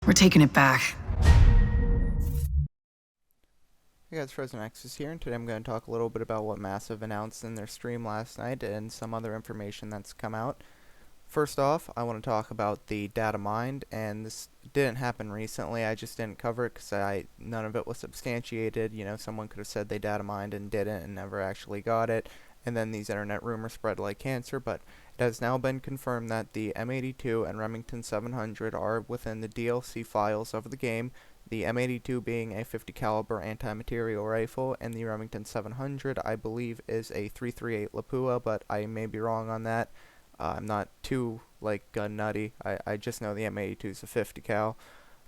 We're taking it back. Hey guys, Frozen X is here, and today I'm going to talk a little bit about what Massive announced in their stream last night and some other information that's come out. First off, I want to talk about the data mined, and this didn't happen recently. I just didn't cover it because none of it was substantiated. You know, someone could have said they data mined and didn't and never actually got it, and then these internet rumors spread like cancer, but it has now been confirmed that the M82 and Remington 700 are within the DLC files of the game, the M82 being a 50 caliber anti-material rifle, and the Remington 700 I believe is a 338 Lapua, but I may be wrong on that. I'm not too gun nutty. I just know the M82 is a 50 cal.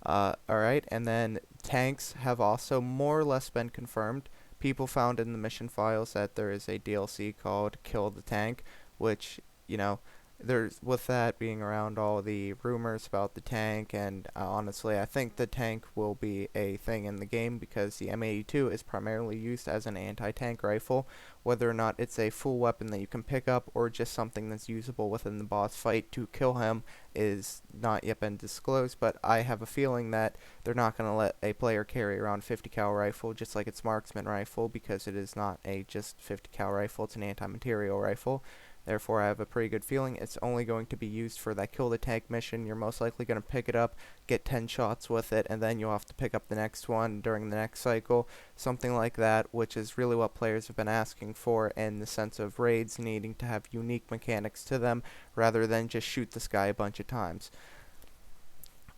Alright, and then tanks have also more or less been confirmed. People found in the mission files that there is a DLC called Kill the Tank, which, you know, there's with that being around all the rumors about the tank, and honestly I think the tank will be a thing in the game because the M82 is primarily used as an anti-tank rifle. Whether or not it's a full weapon that you can pick up or just something that's usable within the boss fight to kill him is not yet been disclosed, but I have a feeling that they're not going to let a player carry around a 50 cal rifle just like its marksman rifle, because it is not a just 50 cal rifle, it's an anti-material rifle. Therefore, I have a pretty good feeling it's only going to be used for that kill the tank mission. You're most likely going to pick it up, get 10 shots with it, and then you'll have to pick up the next one during the next cycle. Something like that, which is really what players have been asking for in the sense of raids needing to have unique mechanics to them rather than just shoot this guy a bunch of times.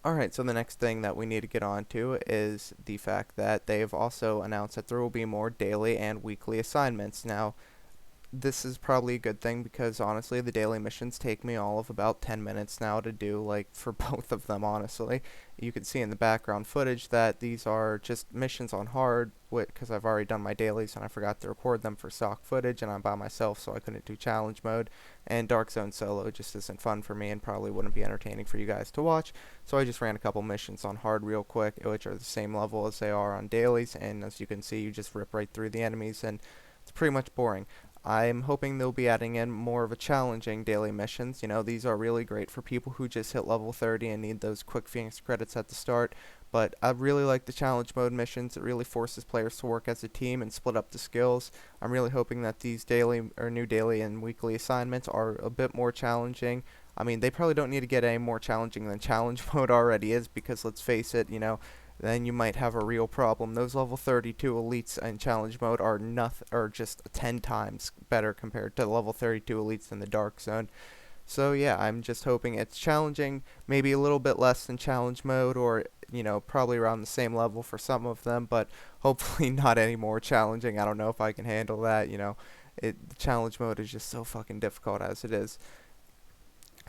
Alright, so the next thing that we need to get on to is the fact that they have also announced that there will be more daily and weekly assignments. Now, this is probably a good thing because honestly the daily missions take me all of about 10 minutes now to do, for both of them. Honestly, you can see in the background footage that these are just missions on hard because I've already done my dailies and I forgot to record them for stock footage, and I'm by myself so I couldn't do challenge mode, and Dark Zone solo just isn't fun for me and probably wouldn't be entertaining for you guys to watch, so I just ran a couple missions on hard real quick, which are the same level as they are on dailies, and as you can see you just rip right through the enemies and it's pretty much boring. I'm hoping they'll be adding in more of a challenging daily missions. You know, these are really great for people who just hit level 30 and need those quick Phoenix credits at the start. But I really like the challenge mode missions. It really forces players to work as a team and split up the skills. I'm really hoping that these daily or new daily and weekly assignments are a bit more challenging. I mean, they probably don't need to get any more challenging than challenge mode already is, because let's face it, then you might have a real problem. Those level 32 elites in challenge mode are just 10 times better compared to the level 32 elites in the dark zone. So yeah, I'm just hoping it's challenging, maybe a little bit less than challenge mode, or probably around the same level for some of them, but hopefully not any more challenging. I don't know if I can handle that. The challenge mode is just so fucking difficult as it is.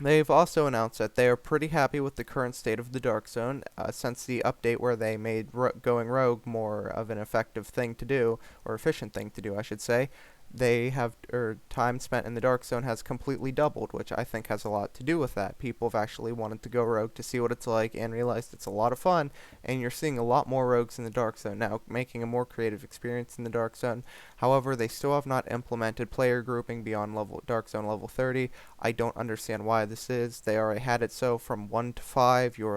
They've also announced that they are pretty happy with the current state of the Dark Zone, since the update where they made going rogue more of an effective thing to do, or efficient thing to do, I should say. Time spent in the Dark Zone has completely doubled, which I think has a lot to do with that. People have actually wanted to go rogue to see what it's like and realized it's a lot of fun, and you're seeing a lot more rogues in the Dark Zone now, making a more creative experience in the Dark Zone. However, they still have not implemented player grouping beyond Dark Zone level 30. I don't understand why this is. They already had it so from 1 to 5, you're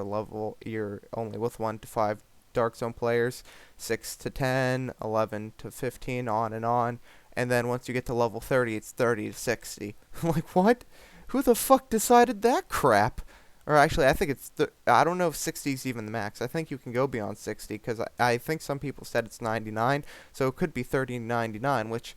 only with 1 to 5 Dark Zone players, 6 to 10, 11 to 15, on and on. And then once you get to level 30, it's 30 to 60. Like, what? Who the fuck decided that crap? Or actually, I think I don't know if 60 is even the max. I think you can go beyond 60, because I think some people said it's 99, so it could be 30 to 99, which,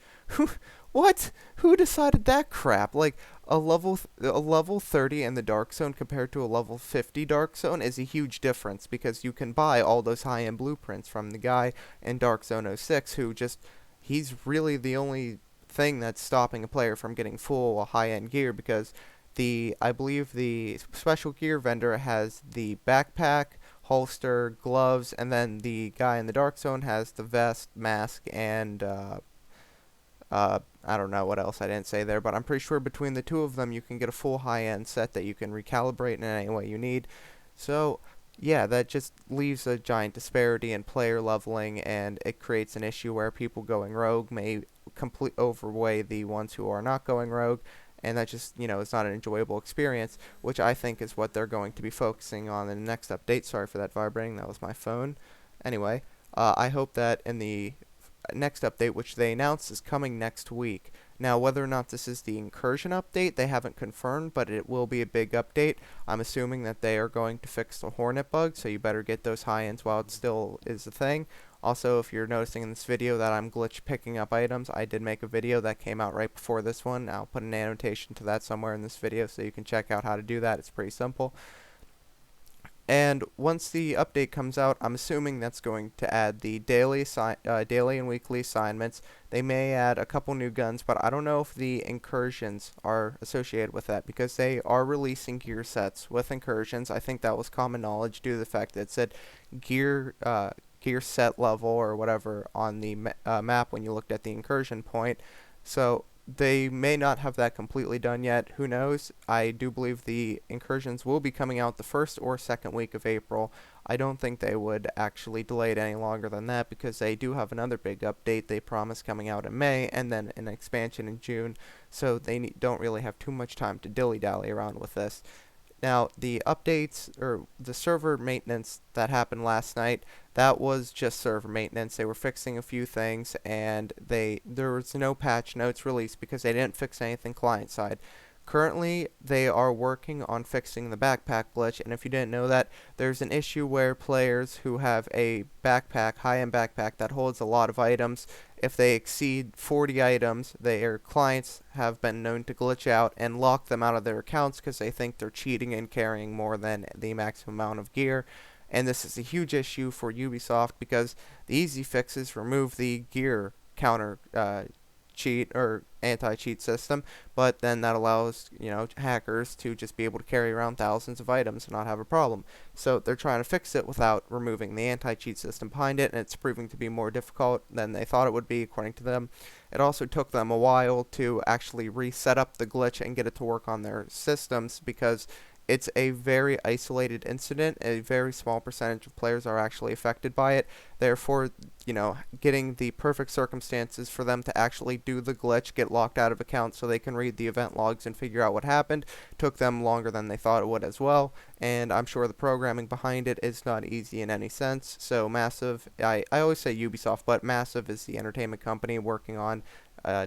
what? Who decided that crap? Like, a level 30 in the Dark Zone compared to a level 50 Dark Zone is a huge difference, because you can buy all those high-end blueprints from the guy in Dark Zone 06 who just... He's really the only thing that's stopping a player from getting full high-end gear, because I believe the special gear vendor has the backpack, holster, gloves, and then the guy in the Dark Zone has the vest, mask, and I don't know what else I didn't say there, but I'm pretty sure between the two of them you can get a full high-end set that you can recalibrate in any way you need. So yeah, that just leaves a giant disparity in player leveling, and it creates an issue where people going rogue may overweigh the ones who are not going rogue, and that just, is not an enjoyable experience, which I think is what they're going to be focusing on in the next update. Sorry for that vibrating, that was my phone. Anyway, I hope that in the next update, which they announced is coming next week. Now, whether or not this is the Incursion update, they haven't confirmed, but it will be a big update. I'm assuming that they are going to fix the Hornet bug, so you better get those high ends while it still is a thing. Also, if you're noticing in this video that I'm glitch picking up items, I did make a video that came out right before this one. I'll put an annotation to that somewhere in this video so you can check out how to do that. It's pretty simple. And once the update comes out, I'm assuming that's going to add the daily and weekly assignments. They may add a couple new guns, but I don't know if the incursions are associated with that, because they are releasing gear sets with incursions. I think that was common knowledge due to the fact that it said gear set level or whatever on the map when you looked at the incursion point. So they may not have that completely done yet. Who knows? I do believe the incursions will be coming out the first or second week of April. I don't think they would actually delay it any longer than that, because they do have another big update they promise coming out in May, and then an expansion in June, so they don't really have too much time to dilly-dally around with this. Now, the updates, or the server maintenance that happened last night, that was just server maintenance. They were fixing a few things, and there was no patch notes released because they didn't fix anything client-side. Currently, they are working on fixing the backpack glitch, and if you didn't know that, there's an issue where players who have a backpack, high-end backpack that holds a lot of items, if they exceed 40 items, their clients have been known to glitch out and lock them out of their accounts because they think they're cheating and carrying more than the maximum amount of gear. And this is a huge issue for Ubisoft, because the easy fix is remove the gear counter cheat or anti-cheat system, but then that allows, hackers to just be able to carry around thousands of items and not have a problem. So they're trying to fix it without removing the anti-cheat system behind it, and it's proving to be more difficult than they thought it would be, according to them. It also took them a while to actually reset up the glitch and get it to work on their systems, because it's a very isolated incident. A very small percentage of players are actually affected by it. Therefore, getting the perfect circumstances for them to actually do the glitch, get locked out of accounts so they can read the event logs and figure out what happened, took them longer than they thought it would as well. And I'm sure the programming behind it is not easy in any sense. So Massive, I always say Ubisoft, but Massive is the entertainment company working on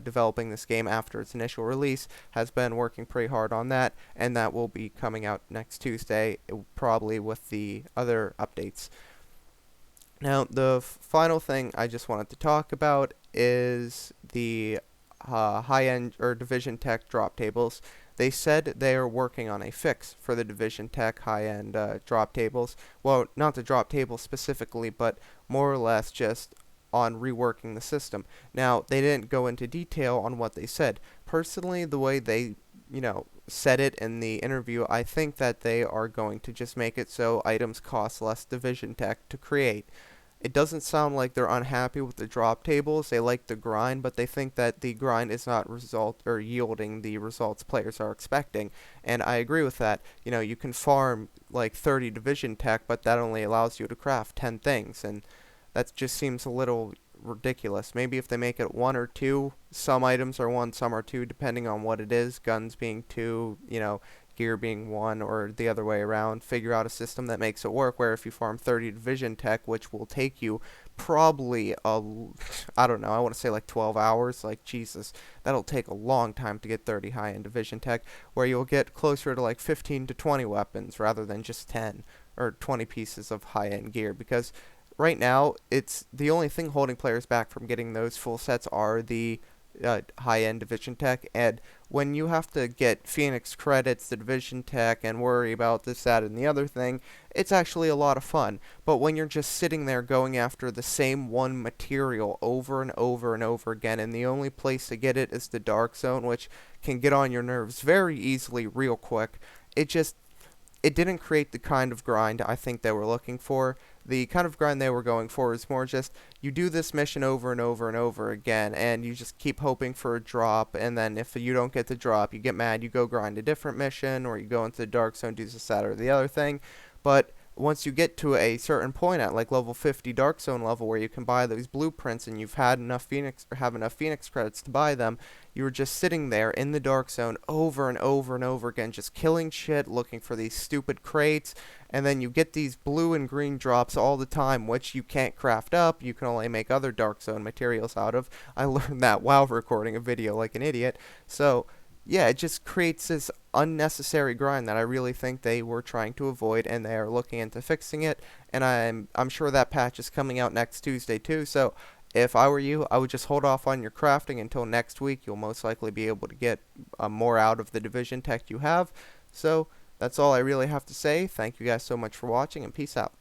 developing this game after its initial release, has been working pretty hard on that, and that will be coming out next Tuesday, probably with the other updates. Now, the final thing I just wanted to talk about is the high-end or Division Tech drop tables. They said they are working on a fix for the Division Tech high-end drop tables. Well, not the drop tables specifically, but more or less just on reworking the system. Now, they didn't go into detail on what they said. Personally, the way they, said it in the interview, I think that they are going to just make it so items cost less Division Tech to create. It doesn't sound like they're unhappy with the drop tables. They like the grind, but they think that the grind is not yielding the results players are expecting. And I agree with that. You can farm like 30 Division Tech, but that only allows you to craft 10 things, and that just seems a little ridiculous. Maybe if they make it 1 or 2, some items are 1, some are 2, depending on what it is. Guns being 2, gear being 1, or the other way around. Figure out a system that makes it work, where if you farm 30 Division Tech, which will take you probably, I don't know, I want to say like 12 hours. Like, Jesus, that'll take a long time to get 30 high-end Division Tech, where you'll get closer to like 15 to 20 weapons rather than just 10 or 20 pieces of high-end gear, because right now, it's the only thing holding players back from getting those full sets are the high-end Division Tech, and when you have to get Phoenix credits, the Division Tech, and worry about this, that, and the other thing, it's actually a lot of fun. But when you're just sitting there going after the same one material over and over and over again, and the only place to get it is the Dark Zone, which can get on your nerves very easily real quick, it didn't create the kind of grind I think they were looking for. The kind of grind they were going for is more just, you do this mission over and over and over again, and you just keep hoping for a drop, and then if you don't get the drop, you get mad, you go grind a different mission, or you go into the Dark Zone, do this, that, or the other thing. But once you get to a certain point at like level 50 Dark Zone level where you can buy those blueprints and you've had enough Phoenix or have enough Phoenix credits to buy them, you were just sitting there in the Dark Zone over and over and over again, just killing shit, looking for these stupid crates, and then you get these blue and green drops all the time, which you can't craft up. You can only make other Dark Zone materials out of. I learned that while recording a video like an idiot. So yeah, it just creates this unnecessary grind that I really think they were trying to avoid, and they are looking into fixing it. And I'm sure that patch is coming out next Tuesday too. So if I were you, I would just hold off on your crafting until next week. You'll most likely be able to get more out of the division tech you have. So that's all I really have to say. Thank you guys so much for watching, and peace out.